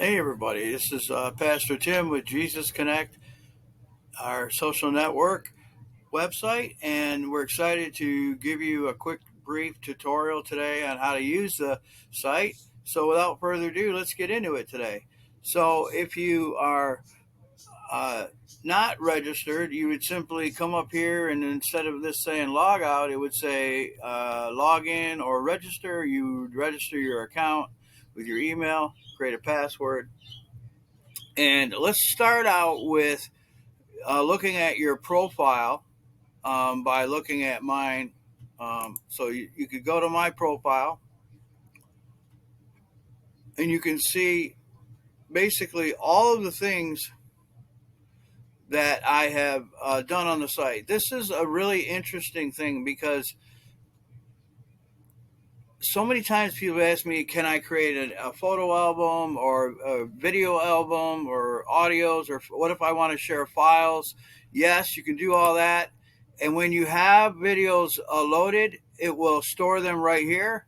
Hey everybody, this is Pastor Tim with Jesusconnect, our social network website, and we're excited to give you a quick brief tutorial today on how to use the site. So without further ado, let's get into it today. So if you are uh, not registered, you would simply come up here, and instead of this saying log out, it would say log in or register. You would register your account with your email, create a password. And let's start out with looking at your profile by looking at mine. So you could go to my profile and you can see basically all of the things that I have done on the site. This is a really interesting thing because so many times people ask me, can I create a photo album or a video album or audios, or what if I want to share files? Yes, you can do all that. And when you have videos loaded, it will store them right here.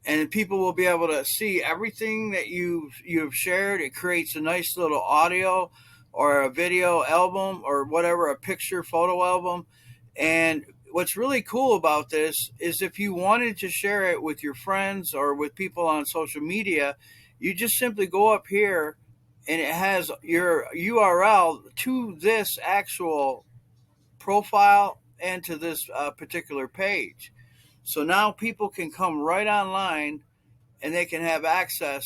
And people will be able to see everything that you've shared. It creates a nice little audio or a video album or whatever, a picture photo album. And what's really cool about this is if you wanted to share it with your friends or with people on social media, you just simply go up here and it has your URL to this actual profile and to this particular page. So now people can come right online and they can have access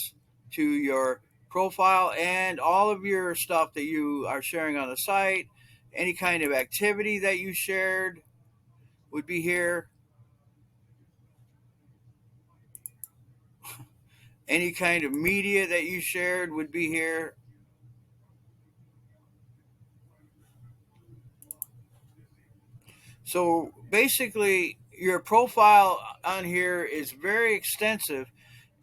to your profile and all of your stuff that you are sharing on the site. Any kind of activity that you shared would be here. Any kind of media that you shared would be here. So basically, your profile on here is very extensive,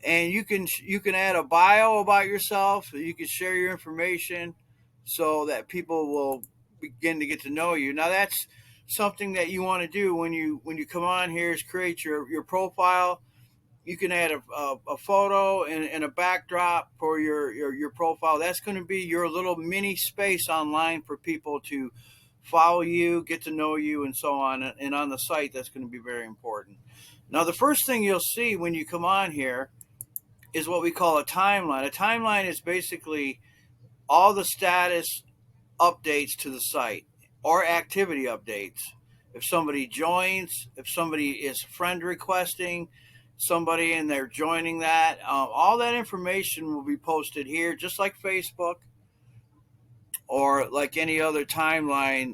and you can add a bio about yourself. You can share your information so that people will begin to get to know you. Now that's something that you want to do when you come on here is create your profile. You can add a photo and a backdrop for your profile. That's going to be your little mini space online for people to follow you, get to know you, and so on. And on the site, that's going to be very important. Now, the first thing you'll see when you come on here is what we call a timeline. A timeline is basically all the status updates to the site or activity updates. If somebody joins, if somebody is friend requesting somebody and they're joining that, all that information will be posted here, just like Facebook or like any other timeline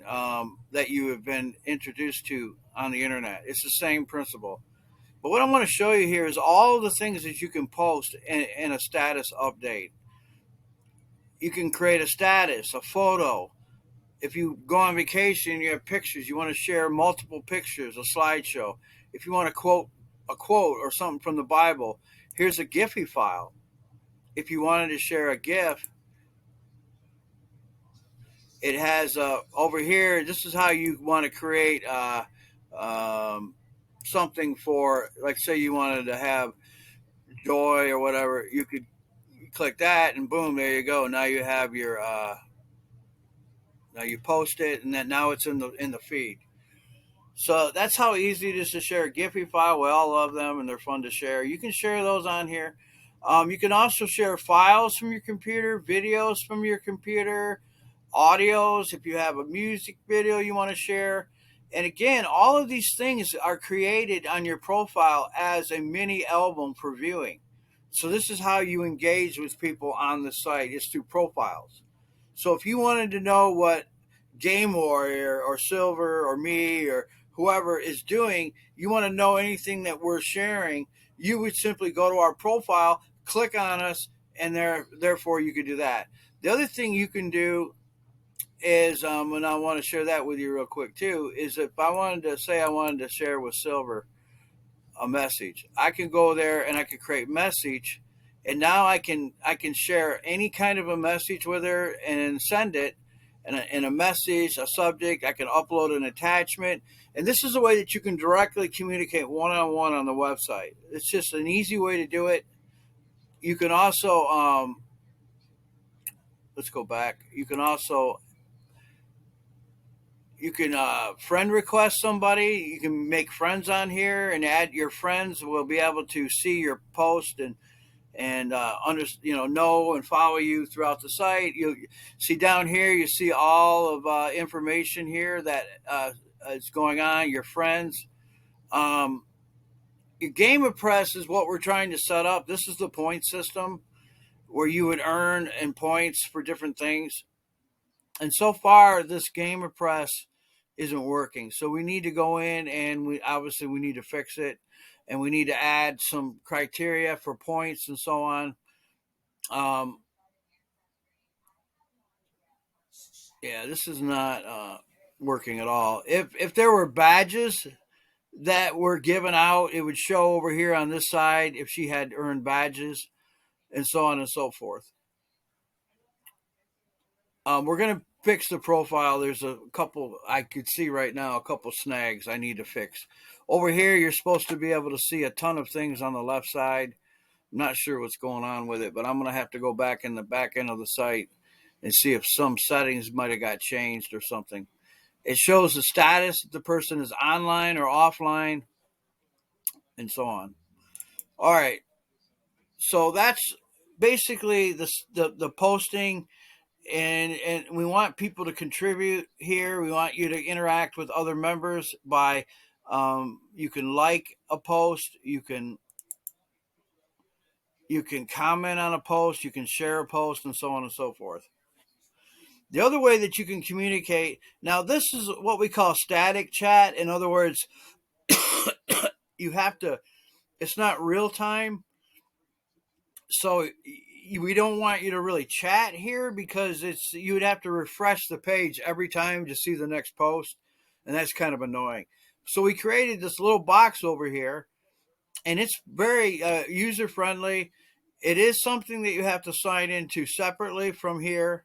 that you have been introduced to on the internet. It's the same principle. But what I want to show you here is all the things that you can post in a status update. You can create a status, a photo. If you go on vacation, you have pictures. You want to share multiple pictures, a slideshow. If you want to quote a quote or something from the Bible, here's a Giphy file. If you wanted to share a GIF, it has over here. This is how you want to create something for, like, say you wanted to have joy or whatever. You could click that, and boom, there you go. Now you have your now you post it, and then now it's in the feed. So that's how easy it is to share a Giphy file. We all love them, and they're fun to share. You can share those on here. You can also share files from your computer, videos from your computer, audios, if you have a music video you want to share. And again, all of these things are created on your profile as a mini album for viewing. So this is how you engage with people on the site, is through profiles. So if you wanted to know what Game Warrior or Silver or me or whoever is doing, you want to know anything that we're sharing, you would simply go to our profile, click on us, and therefore you could do that. The other thing you can do is, and I want to share that with you real quick too, is if I wanted to say I wanted to share with Silver a message, I can go there and I can create message, and now I can share any kind of a message with her and send it in a message, a subject. I can upload an attachment, and this is a way that you can directly communicate one-on-one on the website. It's just an easy way to do it. You can also let's go back. You can friend request somebody. You can make friends on here and add your friends. Will be able to see your post and know and follow you throughout the site. You see down here, you see all of information here that is going on. Your friends. Um, your game of press is what we're trying to set up. This is the point system where you would earn and points for different things. And so far, this game of press isn't working. So we need to go in and we need to fix it, and we need to add some criteria for points and so on. Um, yeah, this is not working at all. If there were badges that were given out, it would show over here on this side if she had earned badges and so on and so forth. We're gonna fix the profile. There's a couple I could see right now, a couple snags I need to fix. Over here, you're supposed to be able to see a ton of things on the left side. I'm not sure what's going on with it, but I'm gonna have to go back in the back end of the site and see if some settings might have got changed or something. It shows the status if the person is online or offline, and so on. All right, so that's basically the posting, and we want people to contribute here. We want you to interact with other members by you can like a post, you can comment on a post, you can share a post, and so on and so forth. The other way that you can communicate, now this is what we call static chat. In other words, you have to, it's not real time. So we don't want you to really chat here because you would have to refresh the page every time to see the next post, and that's kind of annoying. So we created this little box over here, and it's very user friendly. It is something that you have to sign into separately from here.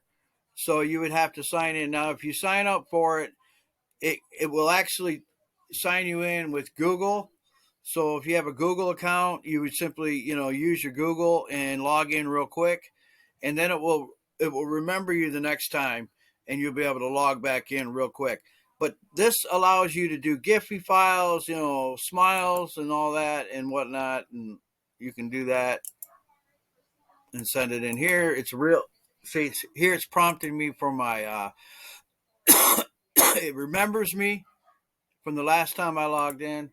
So you would have to sign in. Now, if you sign up for it, it will actually sign you in with Google. So if you have a Google account, you would simply, use your Google and log in real quick, and then it will remember you the next time, and you'll be able to log back in real quick. But this allows you to do Giphy files, smiles and all that and whatnot, and you can do that and send it in here. It's real. See, here it's prompting me for my. It remembers me from the last time I logged in.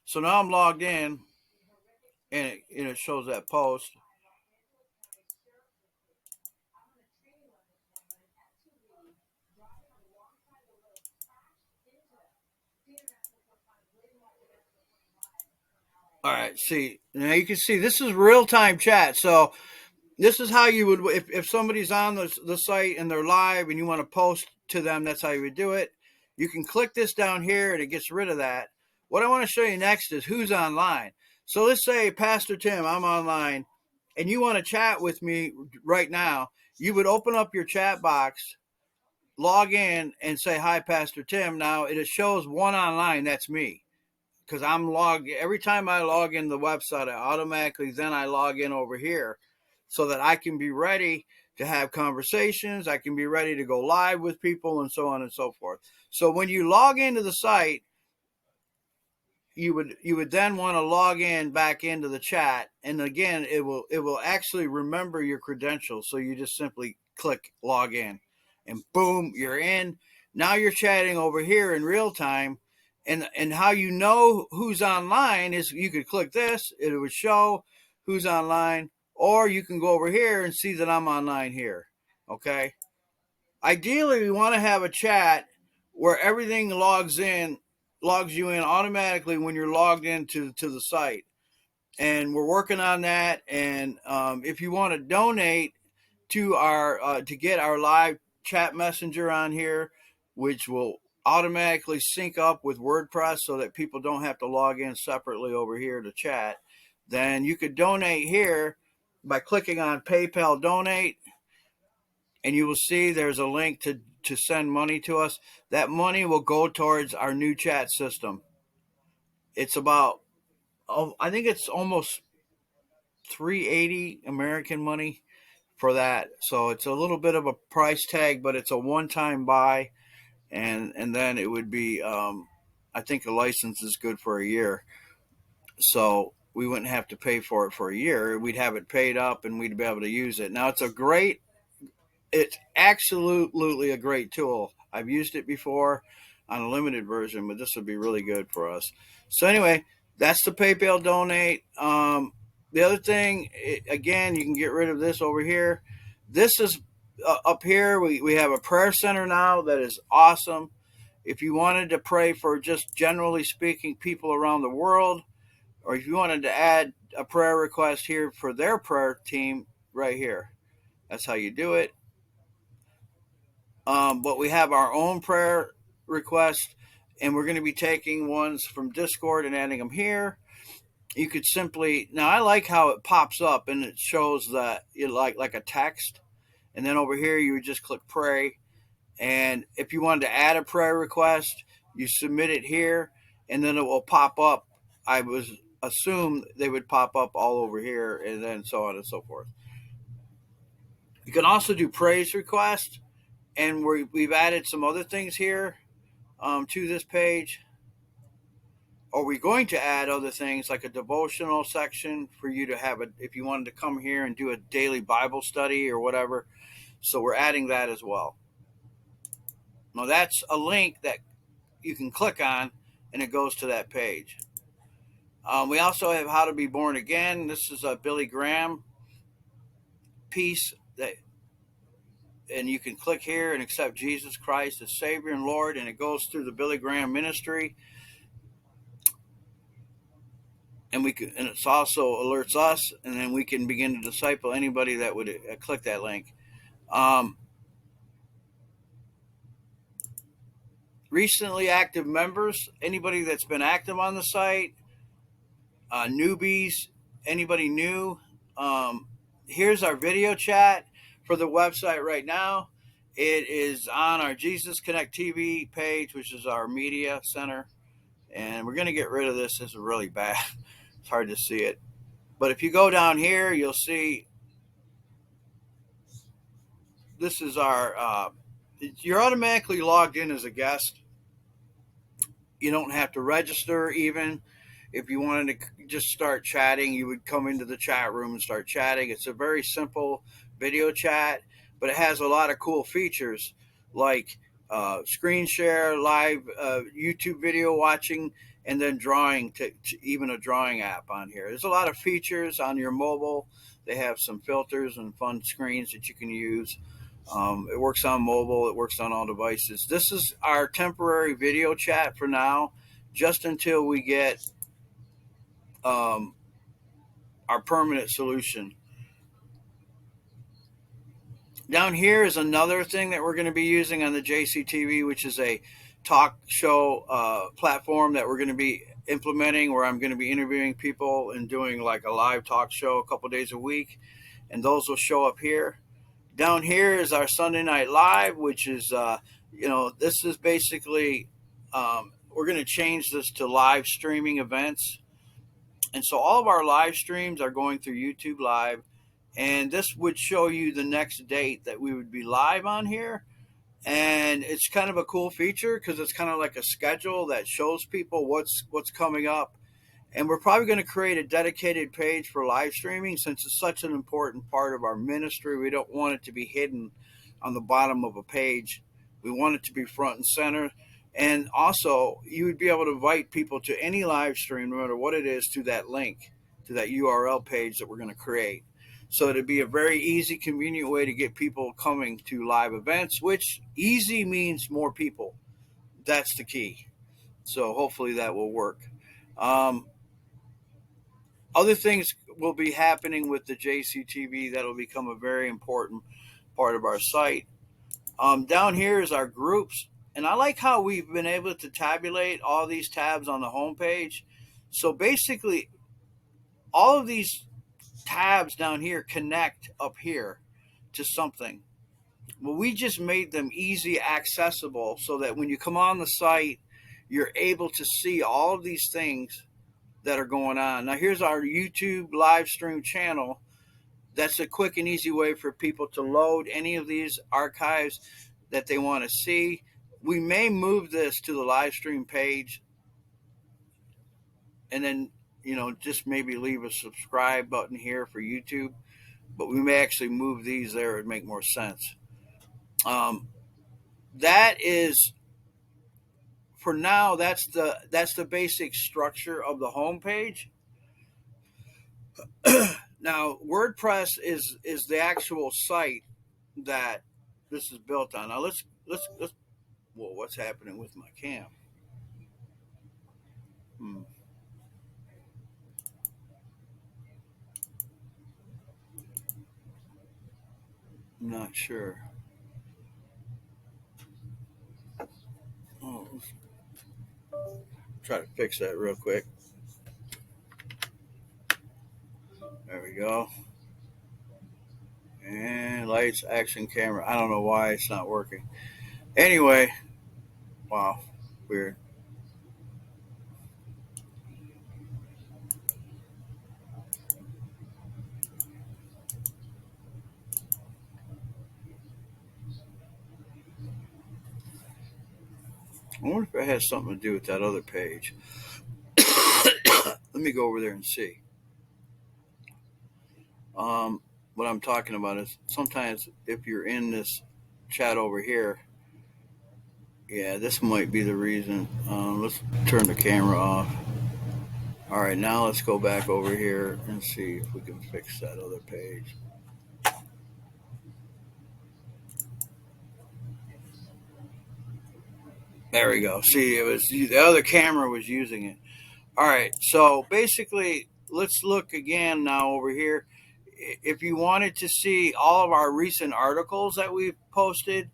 So now I'm logged in, and it shows that post. All right, see, now you can see this is real time chat. So this is how you would, if somebody's on the site and they're live and you want to post to them, that's how you would do it. You can click this down here and it gets rid of that. What I want to show you next is who's online. So let's say, Pastor Tim, I'm online, and you want to chat with me right now. You would open up your chat box, log in, and say, "Hi, Pastor Tim." Now it shows one online. That's me, because I'm logged. Every time I log in the website, I log in over here so that I can be ready to have conversations. I can be ready to go live with people and so on and so forth. So when you log into the site, you would then want to log in back into the chat, and again it will actually remember your credentials. So you just simply click log in, and boom, you're in. Now you're chatting over here in real time. And how you know who's online is you could click this, it would show who's online, or you can go over here and see that I'm online here. Okay. Ideally, we want to have a chat where everything logs you in automatically when you're logged into the site. And we're working on that. And if you want to donate to our to get our live chat messenger on here, which will automatically sync up with WordPress so that people don't have to log in separately over here to chat, then you could donate here by clicking on PayPal donate, and you will see there's a link to send money to us. That money will go towards our new chat system. It's about I think it's almost 380 American money for that. So it's a little bit of a price tag, but it's a one-time buy, and then it would be. I think a license is good for a year, so we wouldn't have to pay for it for a year. We'd have it paid up, and we'd be able to use it. Now it's absolutely a great tool. I've used it before on a limited version, but this would be really good for us. So anyway, that's the PayPal donate. The other thing, again, you can get rid of this over here. This is up here. We have a prayer center now that is awesome. If you wanted to pray for, just generally speaking, people around the world, or if you wanted to add a prayer request here for their prayer team, right here, that's how you do it. But we have our own prayer request, and we're going to be taking ones from Discord and adding them here. You could simply, now I like how it pops up and it shows that you like a text, and then over here you would just click pray, and if you wanted to add a prayer request, you submit it here, and then it will pop up. I was assume they would pop up all over here, and then so on and so forth. You can also do praise requests, and we've added some other things here to this page. Are we going to add other things like a devotional section for you to have if you wanted to come here and do a daily Bible study or whatever? So we're adding that as well. Now that's a link that you can click on, and it goes to that page. We also have How to Be Born Again. This is a Billy Graham piece and you can click here and accept Jesus Christ as Savior and Lord, and it goes through the Billy Graham ministry. And it's also alerts us, and then we can begin to disciple anybody that would click that link. Recently active members, anybody that's been active on the site, newbies, anybody new. Here's our video chat for the website right now. It is on our Jesusconnect TV page, which is our media center. And we're going to get rid of this. This is really bad. It's hard to see it. But if you go down here, you'll see this is our, you're automatically logged in as a guest. You don't have to register even. If you wanted to just start chatting, you would come into the chat room and start chatting. It's a very simple video chat, but it has a lot of cool features like screen share, live YouTube video watching, and then drawing, to even a drawing app on here. There's a lot of features on your mobile. They have some filters and fun screens that you can use. It works on mobile. It works on all devices. This is our temporary video chat for now, just until we get our permanent solution. Down here is another thing that we're going to be using on the JCTV, which is a talk show platform that we're going to be implementing, where I'm going to be interviewing people and doing like a live talk show a couple days a week, and those will show up here. Down here is our Sunday Night Live, which is, this is basically, we're going to change this to live streaming events. And so all of our live streams are going through YouTube Live, and this would show you the next date that we would be live on here. And it's kind of a cool feature because it's kind of like a schedule that shows people what's coming up. And we're probably going to create a dedicated page for live streaming, since it's such an important part of our ministry. We don't want it to be hidden on the bottom of a page. We want it to be front and center. And also, you would be able to invite people to any live stream, no matter what it is, to that link, to that URL page that we're going to create. So it'd be a very easy, convenient way to get people coming to live events, which easy means more people. That's the key. So hopefully that will work. Other things will be happening with the JCTV that will become a very important part of our site. Down here is our groups. And I like how we've been able to tabulate all these tabs on the home page. So basically, all of these tabs down here connect up here to something. Well, we just made them easy accessible so that when you come on the site, you're able to see all of these things that are going on. Now, here's our YouTube live stream channel. That's a quick and easy way for people to load any of these archives that they want to see. We may move this to the live stream page and then, just maybe leave a subscribe button here for YouTube, but we may actually move these there. It'd make more sense. That is, for now, that's the basic structure of the homepage. Now, WordPress is the actual site that this is built on. Now let's whoa, what's happening with my cam? I'm not sure. Oh, let's try to fix that real quick. There we go. And lights, action, camera. I don't know why it's not working. Anyway, wow, weird. I wonder if it has something to do with that other page. Let me go over there and see. What I'm talking about is sometimes if you're in this chat over here, yeah, this might be the reason. Let's turn the camera off. All right, now let's go back over here and see if we can fix that other page. There we go. See, it was the other camera was using it. All right, so basically, let's look again now over here. If you wanted to see all of our recent articles that we've posted,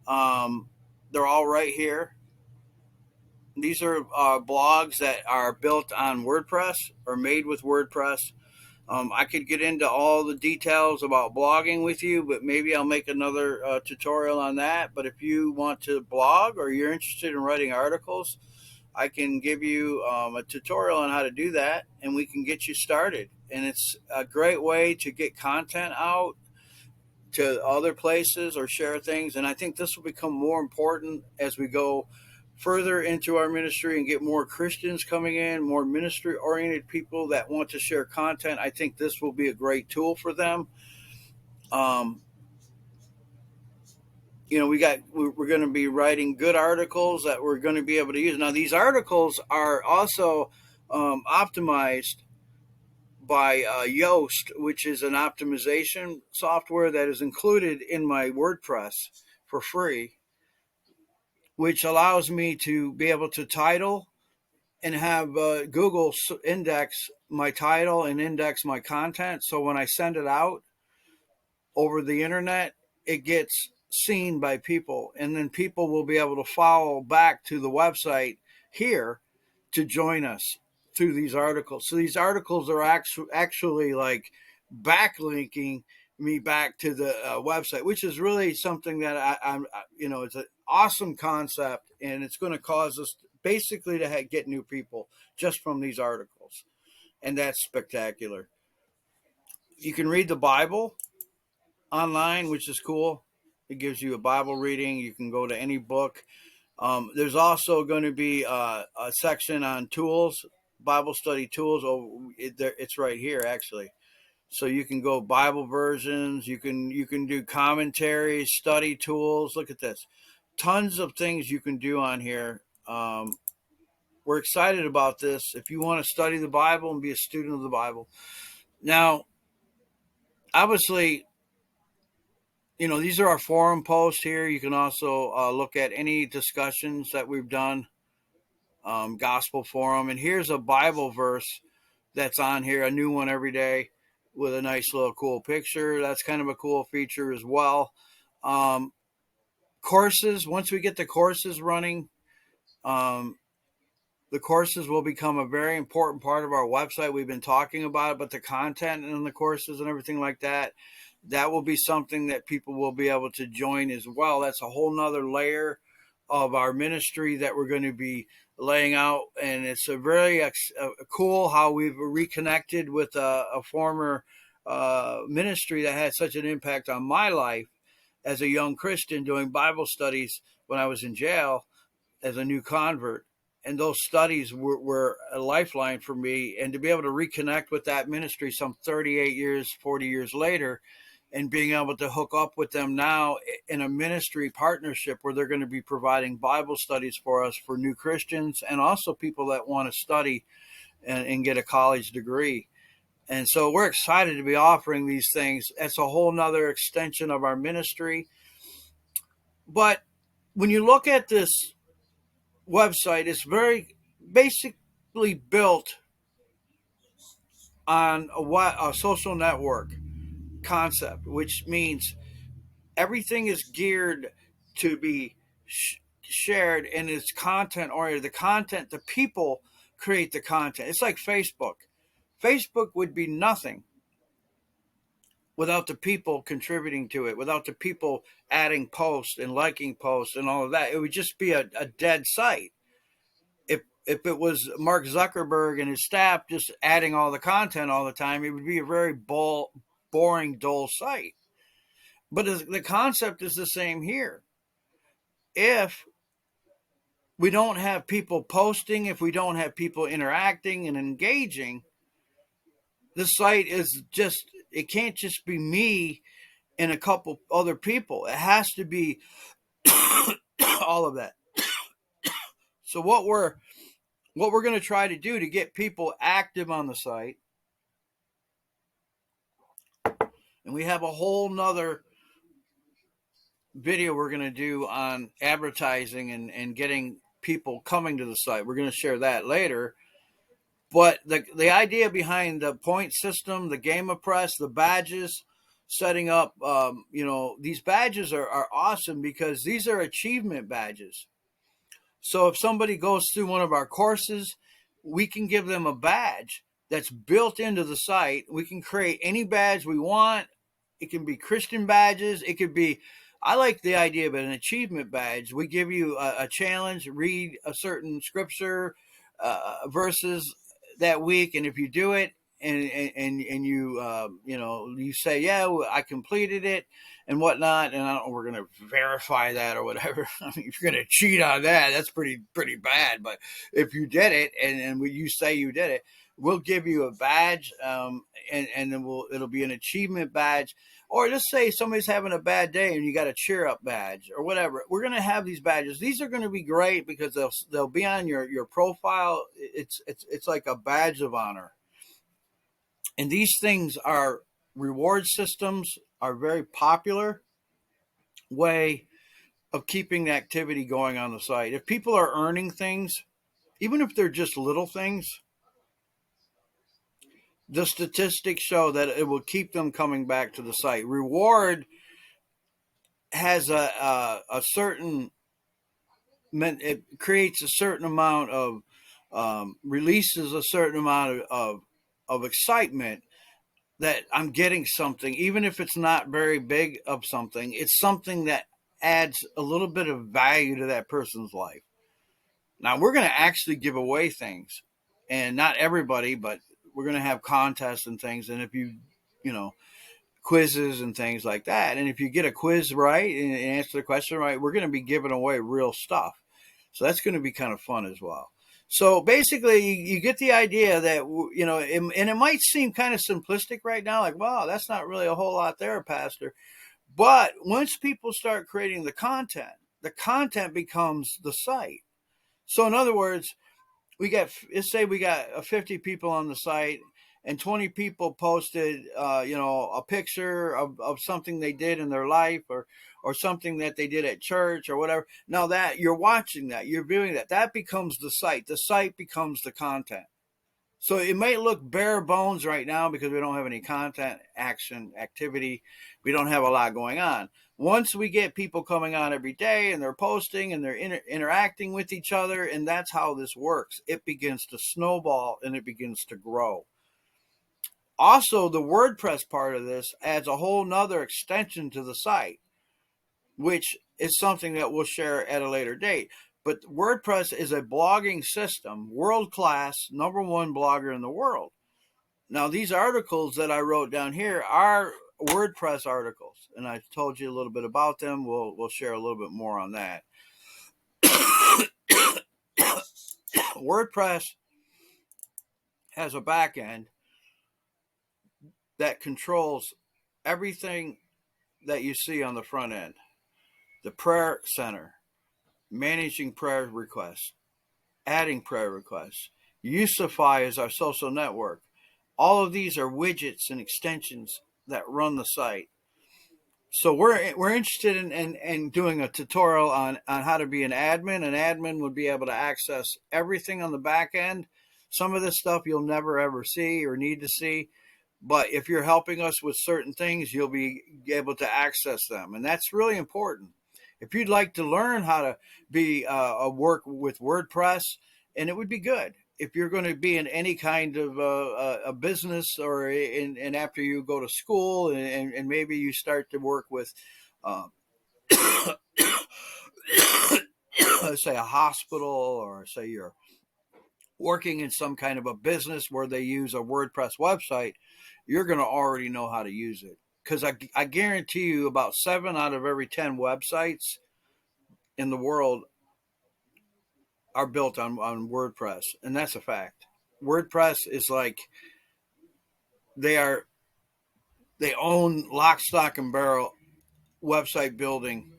they're all right here. These are blogs that are built on WordPress or made with WordPress. I could get into all the details about blogging with you, but maybe I'll make another tutorial on that. But if you want to blog or you're interested in writing articles, I can give you a tutorial on how to do that, and we can get you started. And it's a great way to get content out to other places or share things. And I think this will become more important as we go further into our ministry and get more Christians coming in, more ministry oriented people that want to share content. I think this will be a great tool for them. We're going to be writing good articles that we're going to be able to use. Now, these articles are also optimized by Yoast, which is an optimization software that is included in my WordPress for free, which allows me to be able to title and have Google index my title and index my content. So when I send it out over the internet, it gets seen by people, and then people will be able to follow back to the website here to join us through these articles. So these articles are actually like backlinking me back to the website, which is really something that it's an awesome concept, and it's going to cause us basically to get new people just from these articles, and that's spectacular. You can read the Bible online, which is cool. It gives you a Bible reading. You can go to any book. There's also going to be a section on tools, Bible study tools. It's right here, actually. So you can go Bible versions. You can do commentaries, study tools. Look at this. Tons of things you can do on here. We're excited about this. If you want to study the Bible and be a student of the Bible. Now, obviously, these are our forum posts here. You can also look at any discussions that we've done, gospel forum. And here's a Bible verse that's on here, a new one every day with a nice little cool picture. That's kind of a cool feature as well. Courses, once we get the courses running, the courses will become a very important part of our website. We've been talking about it, but the content and the courses and everything like that, that will be something that people will be able to join as well. That's a whole nother layer of our ministry that we're going to be laying out, and it's a very cool how we've reconnected with a former ministry that had such an impact on my life as a young Christian doing Bible studies when I was in jail as a new convert. And those studies were a lifeline for me. And to be able to reconnect with that ministry some 38 years, 40 years later, and being able to hook up with them now in a ministry partnership where they're going to be providing Bible studies for us for new Christians and also people that want to study and get a college degree. And so we're excited to be offering these things. That's a whole nother extension of our ministry. But when you look at this website, it's very basically built on a social network concept, which means everything is geared to be shared and it's content oriented. The content, the people create the content. It's like Facebook. Facebook would be nothing without the people contributing to it, without the people adding posts and liking posts and all of that. It would just be a dead site. If it was Mark Zuckerberg and his staff just adding all the content all the time, it would be a very boring, dull site. But the concept is the same here. If we don't have people posting, if we don't have people interacting and engaging, the site is just, it can't just be me and a couple other people. It has to be all of that. So what we're going to try to do to get people active on the site, and we have a whole nother video we're going to do on advertising and getting people coming to the site. We're going to share that later. But the idea behind the point system, the game of press, the badges, setting up, these badges are awesome because these are achievement badges. So if somebody goes through one of our courses, we can give them a badge that's built into the site. We can create any badge we want. It can be Christian badges. It could be, I like the idea of an achievement badge. We give you a challenge, read a certain scripture verses that week, and if you do it, and you say, yeah, I completed it and whatnot, and I don't know, we're going to verify that or whatever. I mean, if you're going to cheat on that, that's pretty bad. But if you did it and you say you did it, we'll give you a badge, and then it'll be an achievement badge. Or just say somebody's having a bad day and you got a cheer up badge or whatever. We're going to have these badges. These are going to be great because they'll be on your profile. It's like a badge of honor. And these things are reward systems, are very popular way of keeping the activity going on the site. If people are earning things, even if they're just little things, the statistics show that it will keep them coming back to the site. Reward has a certain, it creates a certain amount of, releases a certain amount of excitement that I'm getting something, even if it's not very big of something. It's something that adds a little bit of value to that person's life. Now we're going to actually give away things, and not everybody, but we're going to have contests and things. And if you quizzes and things like that, and if you get a quiz right and answer the question right, we're going to be giving away real stuff. So that's going to be kind of fun as well. So basically, you get the idea that, and it might seem kind of simplistic right now, like, wow, that's not really a whole lot there, Pastor. But once people start creating the content becomes the site. So in other words, let's say we got 50 people on the site and 20 people posted, a picture of something they did in their life or something that they did at church or whatever. Now that you're watching that, you're viewing that becomes the site. The site becomes the content. So it might look bare bones right now because we don't have any content, action, activity. We don't have a lot going on. Once we get people coming on every day and they're posting and they're interacting with each other, and that's how this works, it begins to snowball and it begins to grow. Also, the WordPress part of this adds a whole nother extension to the site, which is something that we'll share at a later date. But WordPress is a blogging system, world class, number one blogger in the world. Now, these articles that I wrote down here are WordPress articles, and I told you a little bit about them. We'll share a little bit more on that. WordPress has a back end that controls everything that you see on the front end. The prayer center, managing prayer requests, adding prayer requests. Usify is our social network. All of these are widgets and extensions that run the site. So we're interested in doing a tutorial on how to be an admin. An admin would be able to access everything on the back end. Some of this stuff you'll never ever see or need to see. But if you're helping us with certain things, you'll be able to access them. And that's really important. If you'd like to learn how to be work with WordPress, and it would be good if you're going to be in any kind of a business or and after you go to school and maybe you start to work with, say, a hospital, or say you're working in some kind of a business where they use a WordPress website, you're going to already know how to use it. Because I guarantee you about 7 out of every 10 websites in the world are built on WordPress. And that's a fact. WordPress is like they own lock, stock, and barrel website building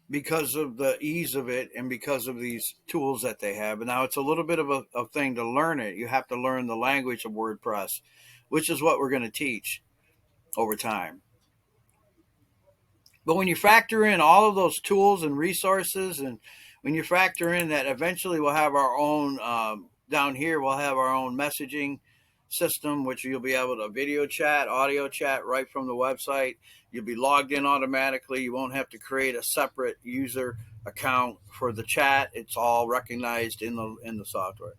because of the ease of it and because of these tools that they have. And now it's a little bit of a thing to learn it. You have to learn the language of WordPress, which is what we're going to teach over time. But when you factor in all of those tools and resources, and when you factor in that eventually we'll have our own, down here, we'll have our own messaging system, which you'll be able to video chat, audio chat right from the website. You'll be logged in automatically. You won't have to create a separate user account for the chat. It's all recognized in the software.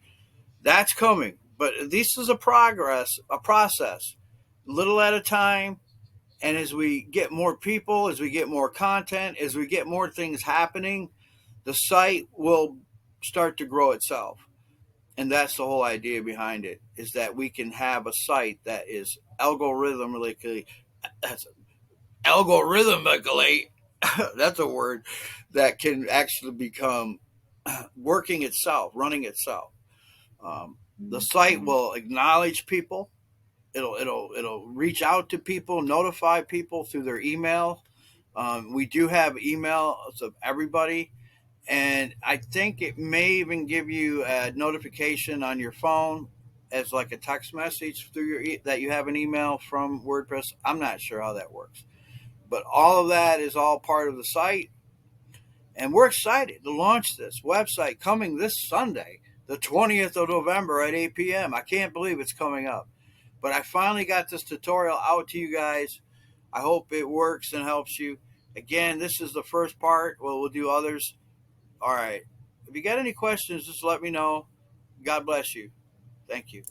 That's coming. But this is a process, little at a time. And as we get more people, as we get more content, as we get more things happening, the site will start to grow itself. And that's the whole idea behind it, is that we can have a site that is algorithmically, that's a word, that can actually become working itself, running itself. The site will acknowledge people. It'll reach out to people, notify people through their email. We do have emails of everybody. And I think it may even give you a notification on your phone as like a text message through that you have an email from WordPress. I'm not sure how that works. But all of that is all part of the site. And we're excited to launch this website coming this Sunday, the 20th of November at 8 p.m. I can't believe it's coming up. But I finally got this tutorial out to you guys. I hope it works and helps you. Again, this is the first part. Well, we'll do others. All right. If you got any questions, just let me know. God bless you. Thank you.